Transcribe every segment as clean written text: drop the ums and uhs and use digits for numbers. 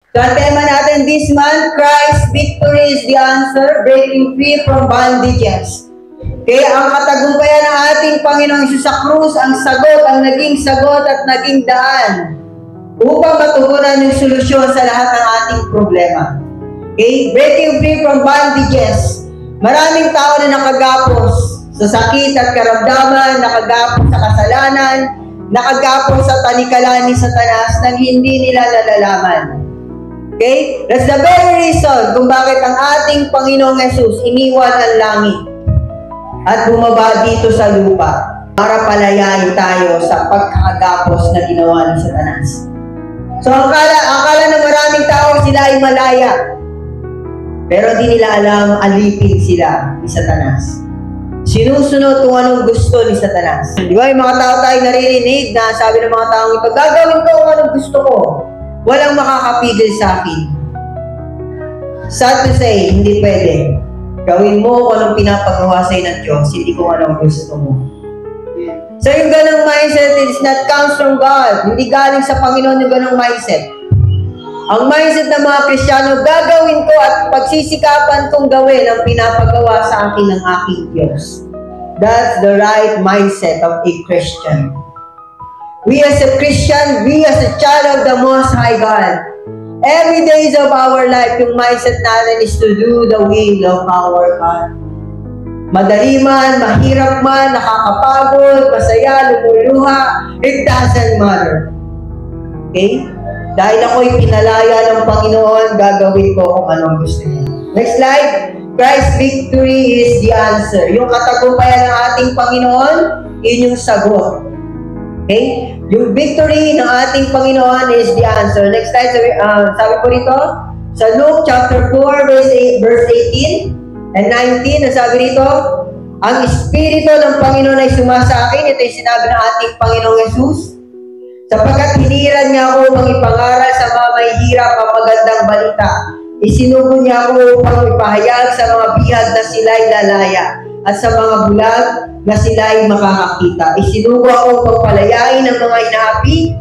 So, ang tema natin this month, Christ's victory is the answer, breaking free from bondages. Okay, ang katagumpayan ng ating Panginoong Hesus sa krus, ang sagot, ang naging sagot at naging daan upang matugunan yung solusyon sa lahat ng ating problema. Okay, breaking free from bondages. Maraming tao na nakagapos sa sakit at karamdaman, nakagapos sa kasalanan, nakagapos sa talikalan ni Satanas nang hindi nila nalalaman. Okay? That's the very reason kung bakit ang ating Panginoong Hesus iniwan ang langit at bumaba dito sa lupa para palayain tayo sa pagkakagapos na ginawa ni Satanas. So, akala ng maraming tao sila ay malaya. Pero di nila alam, alipin sila ni Satanas. Sinusunod kung anong gusto ni Satanas. Di ba, yung mga tao tayo naririnig na sabi ng mga tao ito, gagawin ko kung anong gusto ko. Walang makakapigil sa akin. Sad to say, hindi pwede. Gawin mo kung anong pinapagawa sa'yo ng Diyos, hindi kung anong gusto mo. So yung ganong mindset is not comes from God. Hindi galing sa Panginoon yung ganong mindset. Ang mindset ng mga Kristiyano, gagawin ko at pagsisikapan kong gawin ang pinapagawa sa akin ng aking Diyos. That's the right mindset of a Christian. We as a Christian, we as a child of the Most High God, every days of our life, yung mindset natin is to do the will of our God. Madali man, mahirap man, nakakapagod, masaya, lumuluha, it doesn't matter. Okay? Dahil ako'y pinalaya ng Panginoon, gagawin ko kung anong gusto niya. Next slide. Christ's victory is the answer. Yung katagumpayan ng ating Panginoon, yun yung sagot. Okay? Yung victory ng ating Panginoon is the answer. Next slide, sabi po rito, sa Luke chapter 4, verse 18 and 19, sabi rito, ang Espiritu ng Panginoon ay sumasa akin. Ito yung sinabi ng ating Panginoong Hesus. Sapagkat hiniran niya ako upang ipangaral sa mga may hirap ang magandang balita. Isinugo niya ako upang ipahayag sa mga bihag na sila'y lalaya at sa mga bulag na sila'y makakakita. Isinugo ako upang palayain ang mga inaapi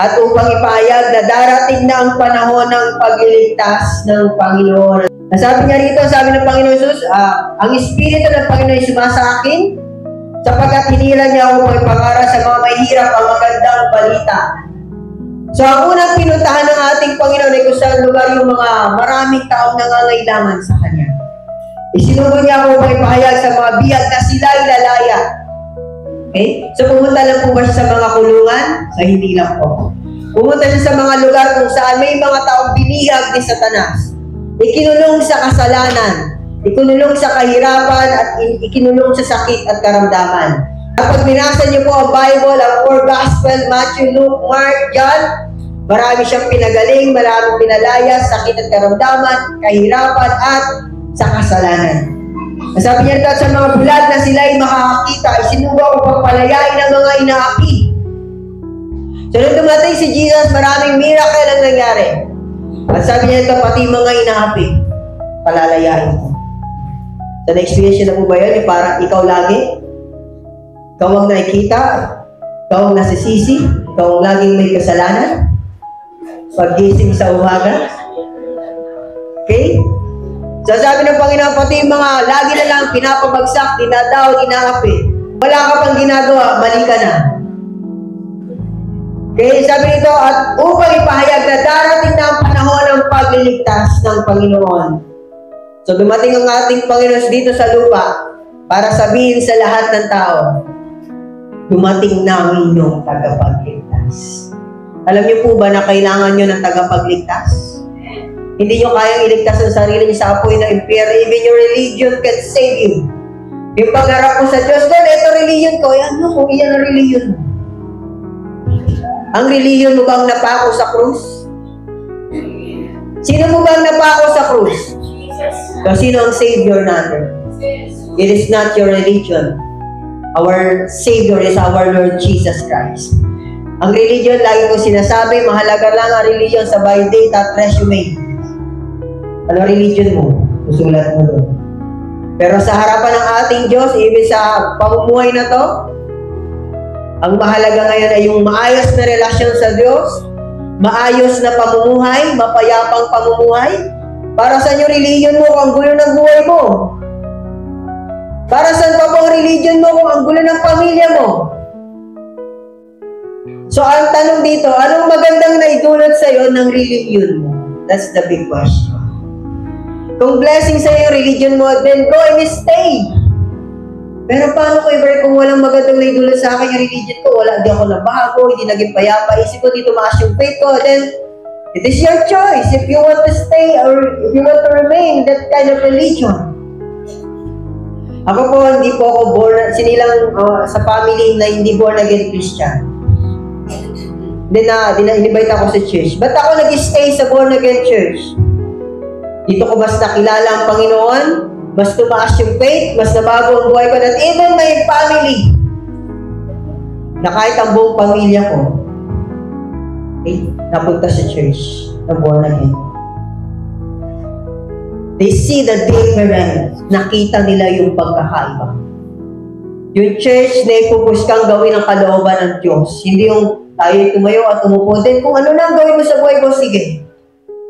at upang ipahayag na darating na ang panahon ng pagliligtas ng Panginoon. Sabi niya rito, sabi ng Panginoon Jesus, ang Espiritu ng Panginoon ay sumasa akin sapagkat hiniran niya ako upang ipangaral sa mga may hirap ang magandang balita. So, ang unang pinuntahan ng ating Panginoon ay kung saan lugar yung mga maraming taong nangangailangan sa Kanya. Isinugo niya ako upang ipahayag sa mga bihag na sila'y lalaya. Okay? So, pumunta lang po ba siya sa mga kulungan? Sa hindi lang po. Pumunta siya sa mga lugar kung saan may mga taong binihag ni Satanas. Ikinulong sa kasalanan, ikinulong sa kahirapan, at ikinulong sa sakit at karamdaman. Kapag binasa niyo po ang Bible, ang 4 Gospel, Matthew, Luke, Mark, John, marami siyang pinagaling, maraming pinalaya, sakit at karamdaman, kahirapan, at sa kasalanan. Sabi niya sa mga bulag na sila ay makakakita, isinugo ko pagpalayain ng mga inaapi. So, nung dumating si Jesus, maraming miracle ang nangyari. At sabi niya ito, pati mga inaapi, palalayain ko. So, na-experience na po ba yun? Parang ikaw lagi? Ikaw ang nakikita? Ikaw ang nasisisi? Ikaw ang laging may kasalanan? Pag-gising sa umaga? Okay? So, sabi ng Panginoon, pati yung mga lagi na lang pinapabagsak, dinadaw, inaapi. Wala ka pang ginagawa, mali ka na. Okay, sabi nito, at upang ipahayag na darating na ang panahon ng pagliligtas ng Panginoon. So, dumating ang ating Panginoon dito sa lupa para sabihin sa lahat ng tao, dumating na ang inyong tagapagligtas. Alam niyo po ba na kailangan nyo ng tagapagligtas? Hindi nyo kayang iligtas ang sarili niyo sa apoy ng impyerno. Even your religion can save you. Yung pagharap mo sa Diyos, God, ito religion ko. Ano kung iyan ang religion mo? Ang religion mo bang napako sa krus? Sino mo bang napako sa krus? So, sino ang Savior natin? It is not your religion. Our Savior is our Lord Jesus Christ. Ang religion, lagi ko sinasabi, mahalaga lang ang religion sa by date at resume. Ano religion mo? Usulat mo doon. Pero sa harapan ng ating Diyos, ibig sa pamumuhay na to, ang mahalaga ngayon ay yung maayos na relasyon sa Diyos, maayos na pamumuhay, mapayapang pamumuhay? Para saan yung religion mo kung ang gulo ng buhay mo? Para saan pa bang religion mo kung ang gulo ng pamilya mo? So, ang tanong dito, anong magandang naidulot sa'yo ng religion mo? That's the big question. Kung blessing sa'yo yung religion mo, then go and stay. Pero paano ko, Iber, kung walang magandang naidulot sa akin yung religion ko, wala, di ako nabago, hindi naging payapa, isip ko, di tumaas yung faith ko, then it is your choice if you want to stay or if you want to remain that kind of religion. Ako po, hindi po ako born, sinilang sa family na hindi born again Christian. Invite ako sa church. Ba't ako nag-stay sa born again church? Dito ko mas nakilala ang Panginoon, mas tumaas yung faith, mas nabago ang buhay ko, and even my family, na kahit ang buong pamilya ko, napunta sa church, na born again. They see the difference. Nakita nila yung pagkakaiba. Yung church na ipupus kang gawin ang kalooban ng Diyos. Hindi yung tayo tumayo at umupo. Then kung ano na ang gawin mo sa buhay ko, sige.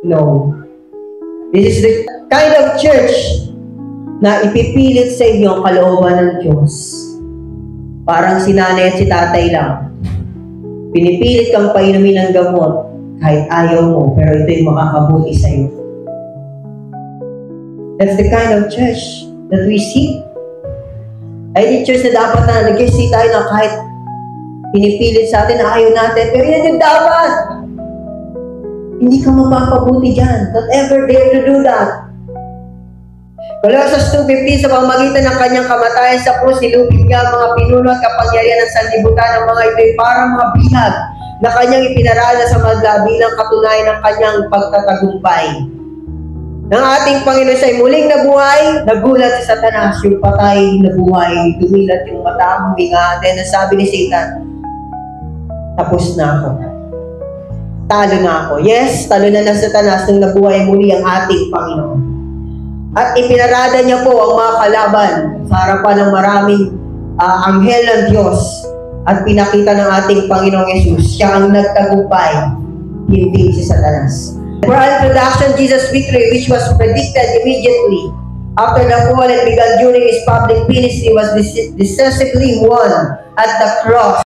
No. This is the kind of church na ipipilit sa inyo ang kalooban ng Diyos. Parang si nanay at si tatay lang. Pinipilit kang painumin ng gamot kahit ayaw mo, pero ito yung makakabuti sa iyo. That's the kind of church that we see. Ay, di church na dapat na nag-see tayo na kahit pinipilit sa atin na ayaw natin, pero yan yung dapat. Hindi ka mapapabuti dyan. Don't ever dare to do that. Colossus 2:15, sa pamamagitan ng kanyang kamatayan sa krus, nilupit niya ang mga pinuno at kapangyarihan ng sanlibutan ng mga ito'y parang mga bilag na kanyang ipinarala sa madla bilang katunayan ng kanyang pagtatagumpay. Ng ating Panginoon siya'y muling nabuhay, nagulat si Satanas, yung patay na buhay, dumilat yung mata, huminga, then sabi ni Satan, tapos na ako. Talo na ako. Yes, talo na ng Satanas nung nabuhay muli ang ating Panginoon. At ipinarada niya po ang mga kalaban sa harapan ng maraming anghel ng Diyos at pinakita ng ating Panginoong Yesus, siya ang nagtagumpay, hindi si Satanas. For introduction, Jesus' victory, which was predicted immediately after the fall and began during his public ministry, was decisively won at the cross.